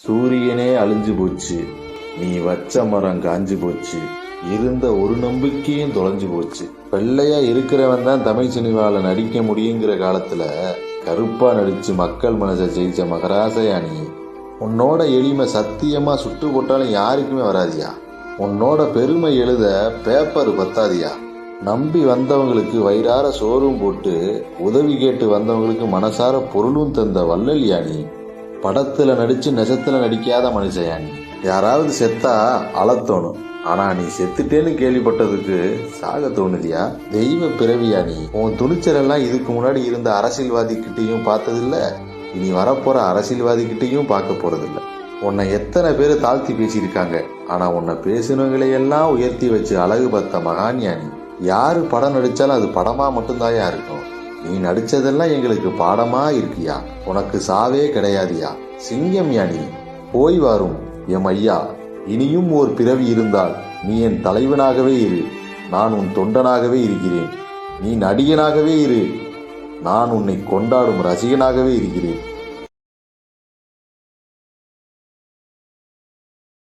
சூரியனே அழிஞ்சு போச்சு, நீ வச்ச மரம் காஞ்சு போச்சு, இருந்த ஒரு நம்பிக்கையும் தொலைஞ்சு போச்சு. வெள்ளையா இருக்கிறவன் தான் தமிழ் சினிமாவில் நடிக்க முடியுங்கிற காலத்துல கருப்பா நடிச்சு மக்கள் மனசை ஜெயிச்ச மகராசையா நீ. உன்னோட எளிமை சத்தியமா சுட்டு போட்டாலும் யாருக்குமே வராதியா. உன்னோட பெருமை எழுத பேப்பர் பத்தாதியா. நம்பி வந்தவங்களுக்கு வயிறார சோறும் போட்டு உதவி கேட்டு வந்தவங்களுக்கு மனசார பொருளும் தந்த வள்ளலியா நீ. படத்துல நடிச்சு நெசத்துல நடிக்காத மனுஷயா நீ. யாராவது செத்தா அழத்தோணும், ஆனா நீ செத்துட்டேன்னு கேள்விப்பட்டதுக்கு சாக தோணுதியா. தெய்வ பிறவியா நீ. உன் துணிச்சல் எல்லாம் இதுக்கு முன்னாடி இருந்த அரசியல்வாதி கிட்டையும் பார்த்ததில்ல, இனி வரப்போற அரசியல்வாதி கிட்டையும் பார்க்க போறதில்ல. உன்னை எத்தனை பேர் தாழ்த்தி பேசியிருக்காங்க, ஆனா உன்னை பேசினவங்களையெல்லாம் உயர்த்தி வச்சு அழகு பார்த்த மகான்யா நீ. யாரு படம் நடிச்சாலும் அது படமா மட்டும்தாயா இருக்கும். நீ நடிச்சதெல்லாம் எங்களுக்கு பாடமா இருக்கியா. உனக்கு சாவே கிடையாதியா. சிங்கம் யா நீ. போய் வாரும் எம் ஐயா. இனியும் ஓர் பிறவி இருந்தால் நீ என் தலைவனாகவே இரு, நான் உன் தொண்டனாகவே இருக்கிறேன். நீ நடிகனாகவே இரு, நான் உன்னை கொண்டாடும் ரசிகனாகவே இருக்கிறேன்.